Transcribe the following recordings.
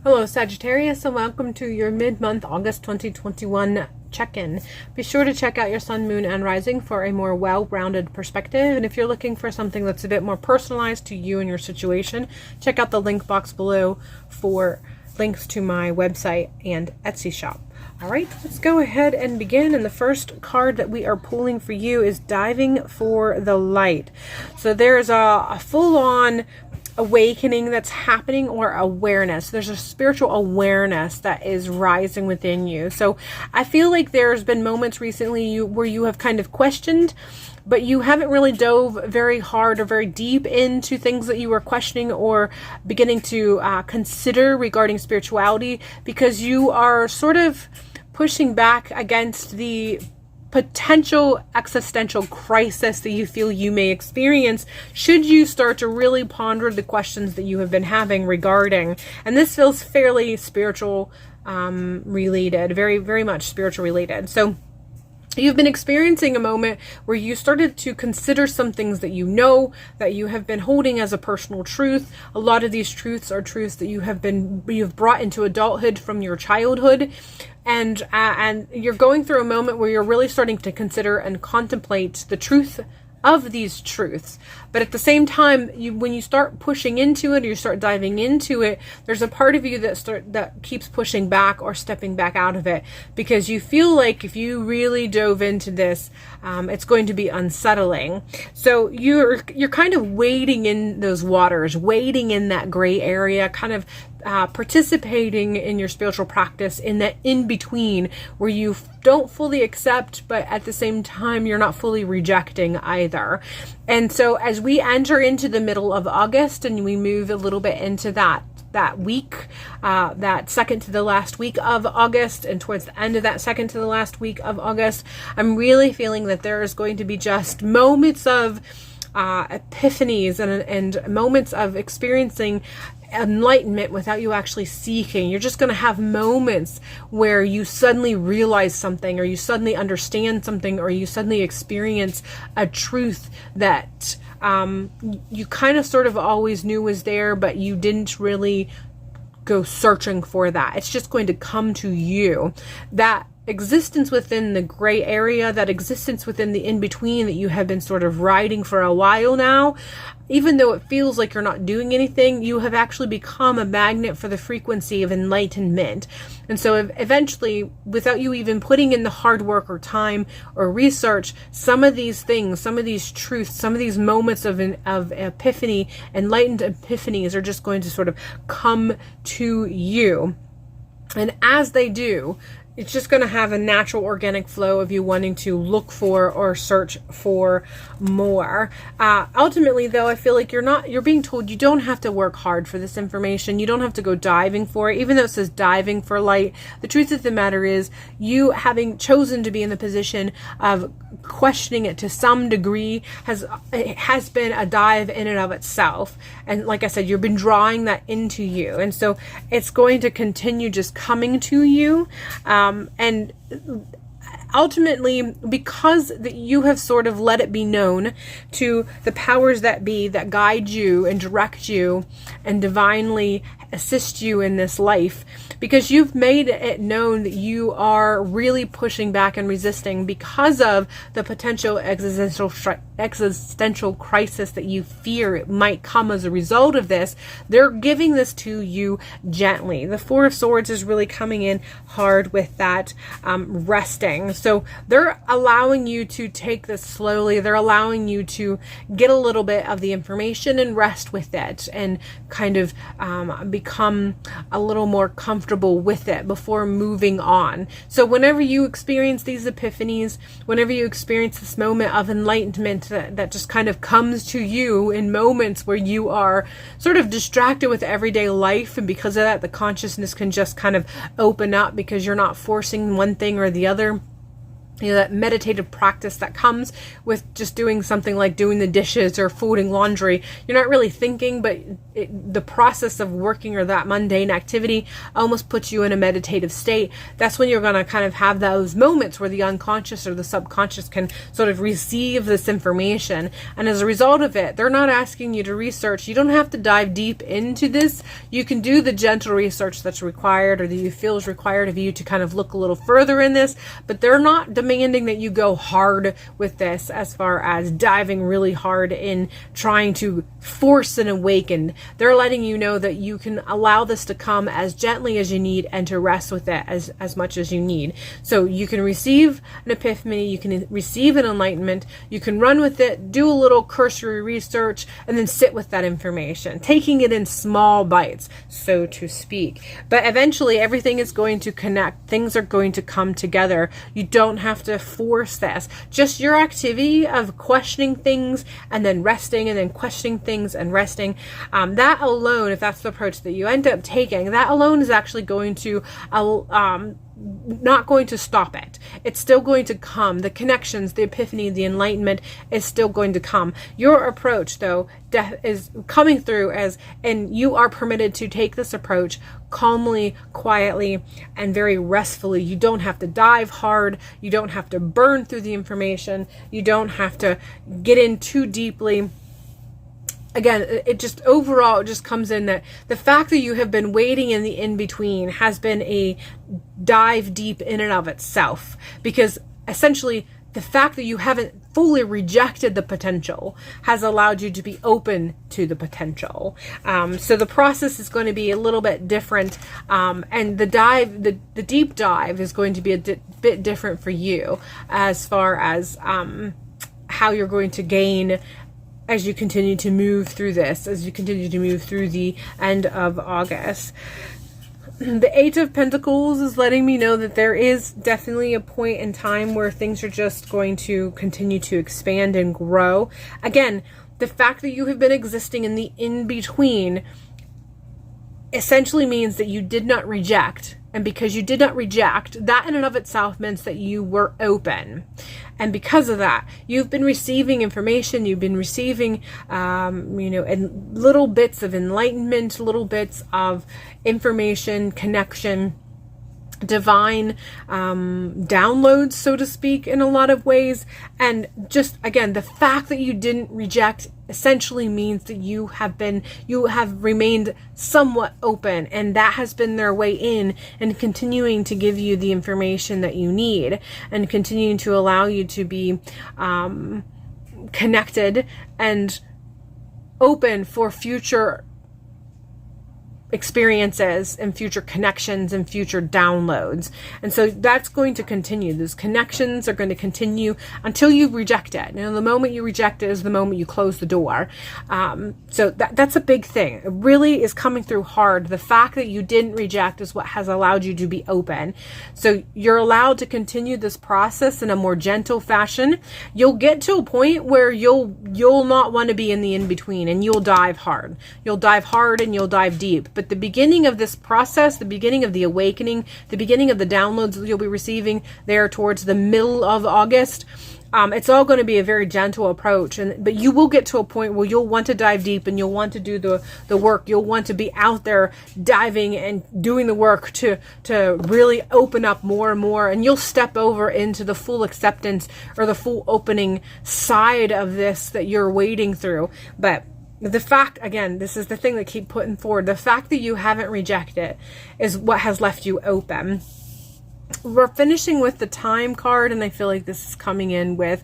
Hello Sagittarius, and welcome to your mid-month August 2021 check-in. Be sure to check out your sun, moon, and rising for a more well-rounded perspective. And if you're looking for something that's a bit more personalized to you and your situation, check out the link box below for links to my website and Etsy shop. All right, let's go ahead and begin. And the first card that we are pulling for you is Diving for the Light. So there's a full-on awakening that's happening, or awareness. There's a spiritual awareness that is rising within you. So I feel like there's been moments recently where you have kind of questioned, but you haven't really dove very hard or very deep into things that you were questioning or beginning to consider regarding spirituality, because you are sort of pushing back against the potential existential crisis that you feel you may experience should you start to really ponder the questions that you have been having regarding. And this feels fairly spiritual related, very, very much spiritual related. So you've been experiencing a moment where you started to consider some things that you know that you have been holding as a personal truth. A lot of these truths are truths that you've brought into adulthood from your childhood. And you're going through a moment where you're really starting to consider and contemplate the truth of these truths. But at the same time, when you start pushing into it, or you start diving into it, there's a part of you that keeps pushing back or stepping back out of it, because you feel like if you really dove into this, it's going to be unsettling. So you're kind of wading in those waters, wading in that gray area, kind of participating in your spiritual practice in that in between, where you don't fully accept, but at the same time you're not fully rejecting either. And so as we enter into the middle of August and we move a little bit into that week, that second to the last week of August, and towards the end of that second to the last week of August, I'm really feeling that there is going to be just moments of epiphanies and moments of experiencing enlightenment without you actually seeking. You're just going to have moments where you suddenly realize something, or you suddenly understand something, or you suddenly experience a truth that you kind of sort of always knew was there, but you didn't really go searching for that. It's just going to come to you. That existence within the gray area, that existence within the in-between that you have been sort of riding for a while now, even though it feels like you're not doing anything, you have actually become a magnet for the frequency of enlightenment. And so eventually, without you even putting in the hard work or time or research, some of these things, some of these truths, some of these moments of epiphany, enlightened epiphanies, are just going to sort of come to you. And as they do, it's just going to have a natural organic flow of you wanting to look for or search for more. Ultimately, though, I feel like you're being told you don't have to work hard for this information. You don't have to go diving for it. Even though it says diving for light, the truth of the matter is, you having chosen to be in the position of questioning it to some degree has been a dive in and of itself. And like I said, you've been drawing that into you. And so it's going to continue just coming to you. And ultimately, because you have sort of let it be known to the powers that be that guide you and direct you and divinely assist you in this life, because you've made it known that you are really pushing back and resisting because of the potential existential crisis that you fear it might come as a result of this. They're giving this to you gently. The Four of Swords is really coming in hard with that resting. So they're allowing you to take this slowly. They're allowing you to get a little bit of the information and rest with it, and kind of become a little more comfortable with it before moving on. So whenever you experience these epiphanies, whenever you experience this moment of enlightenment that just kind of comes to you in moments where you are sort of distracted with everyday life, and because of that, the consciousness can just kind of open up because you're not forcing one thing or the other, that meditative practice that comes with just doing something like doing the dishes or folding laundry. You're not really thinking, but the process of working or that mundane activity almost puts you in a meditative state. That's when you're going to kind of have those moments where the unconscious or the subconscious can sort of receive this information. And as a result of it, they're not asking you to research. You don't have to dive deep into this. You can do the gentle research that's required or that you feel is required of you to kind of look a little further in this, but they're not demanding that you go hard with this as far as diving really hard in trying to force an awaken. They're letting you know that you can allow this to come as gently as you need and to rest with it as much as you need. So you can receive an epiphany, you can receive an enlightenment, you can run with it, do a little cursory research, and then sit with that information, taking it in small bites, so to speak. But eventually everything is going to connect. Things are going to come together. You don't have to force this. Just your activity of questioning things and then resting and then questioning things and resting, that alone, if that's the approach that you end up taking, that alone is actually going to not going to stop it. It's still going to come. The connections, the epiphany, the enlightenment is still going to come. Your approach, though, is coming through and you are permitted to take this approach calmly, quietly, and very restfully. You don't have to dive hard. You don't have to burn through the information. You don't have to get in too deeply. Again, it just overall, it just comes in that the fact that you have been waiting in the in-between has been a dive deep in and of itself, because essentially the fact that you haven't fully rejected the potential has allowed you to be open to the potential. So the process is going to be a little bit different, and the deep dive is going to be a bit different for you as far as how you're going to gain as you continue to move through this, as you continue to move through the end of August. The Eight of Pentacles is letting me know that there is definitely a point in time where things are just going to continue to expand and grow. Again, the fact that you have been existing in the in-between essentially means that you did not reject. And because you did not reject, that in and of itself means that you were open. And because of that, you've been receiving information, you've been receiving, and little bits of enlightenment, little bits of information, connection, divine downloads, so to speak, in a lot of ways. And just, again, the fact that you didn't reject essentially means that you have remained somewhat open, and that has been their way in and continuing to give you the information that you need and continuing to allow you to be connected and open for future experiences and future connections and future downloads. And so that's going to continue. Those connections are going to continue until you reject it. You know, the moment you reject it is the moment you close the door. So that's a big thing. It really is coming through hard. The fact that you didn't reject is what has allowed you to be open. So you're allowed to continue this process in a more gentle fashion. You'll get to a point where you'll not want to be in the in-between, and you'll dive hard. You'll dive hard and you'll dive deep. But the beginning of this process, the beginning of the awakening, the beginning of the downloads that you'll be receiving there towards the middle of August, it's all going to be a very gentle approach. But you will get to a point where you'll want to dive deep and you'll want to do the work. You'll want to be out there diving and doing the work to really open up more and more. And you'll step over into the full acceptance or the full opening side of this that you're wading through. But the fact, again, this is the thing that I keep putting forward. The fact that you haven't rejected is what has left you open. We're finishing with the Time card, and I feel like this is coming in with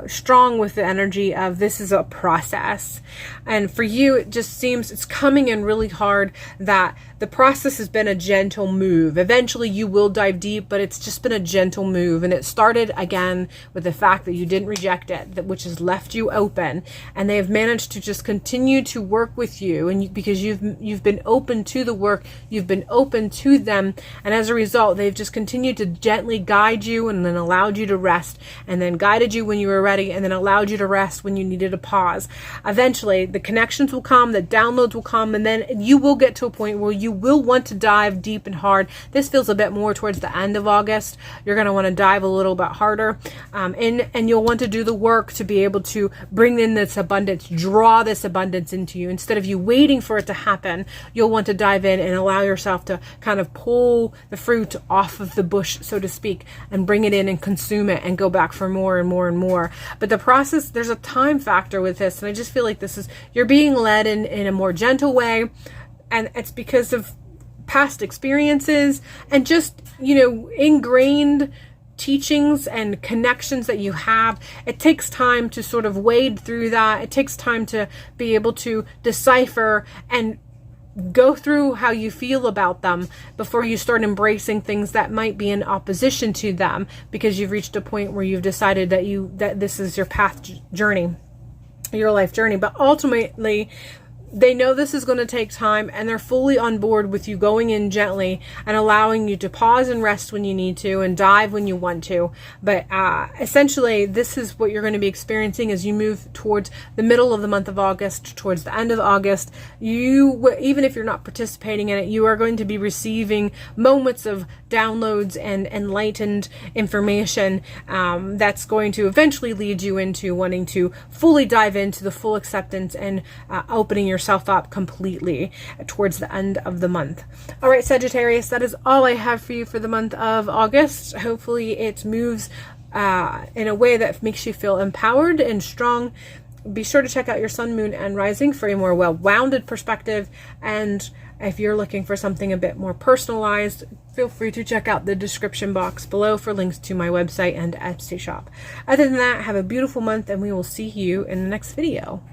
strong with the energy of this is a process. And for you, it just seems it's coming in really hard that the process has been a gentle move. Eventually you will dive deep, but it's just been a gentle move. And it started again with the fact that you didn't reject it, which has left you open. And they have managed to just continue to work with you, and because you've been open to the work, you've been open to them, and as a result, result, they've just continued to gently guide you and then allowed you to rest, and then guided you when you were ready, and then allowed you to rest when you needed a pause. Eventually, the connections will come, the downloads will come, and then you will get to a point where you will want to dive deep and hard. This feels a bit more towards the end of August. You're going to want to dive a little bit harder, and you'll want to do the work to be able to bring in this abundance, draw this abundance into you. Instead of you waiting for it to happen, you'll want to dive in and allow yourself to kind of pull the fruit off of the bush, so to speak, and bring it in and consume it and go back for more and more and more. But the process, there's a time factor with this, and I just feel like you're being led in a more gentle way, and it's because of past experiences and just, ingrained teachings and connections that you have. It takes time to sort of wade through that. It takes time to be able to decipher and go through how you feel about them before you start embracing things that might be in opposition to them, because you've reached a point where you've decided that this is your your life journey. But ultimately, they know this is going to take time, and they're fully on board with you going in gently and allowing you to pause and rest when you need to and dive when you want to. But essentially, this is what you're going to be experiencing as you move towards the middle of the month of August, towards the end of August. Even if you're not participating in it, you are going to be receiving moments of downloads and enlightened information that's going to eventually lead you into wanting to fully dive into the full acceptance and opening yourself up completely towards the end of the month. All right, Sagittarius, that is all I have for you for the month of August. Hopefully it moves in a way that makes you feel empowered and strong. Be sure to check out your sun, moon, and rising for a more well-rounded perspective. And if you're looking for something a bit more personalized, feel free to check out the description box below for links to my website and Etsy shop. Other than that, have a beautiful month, and we will see you in the next video.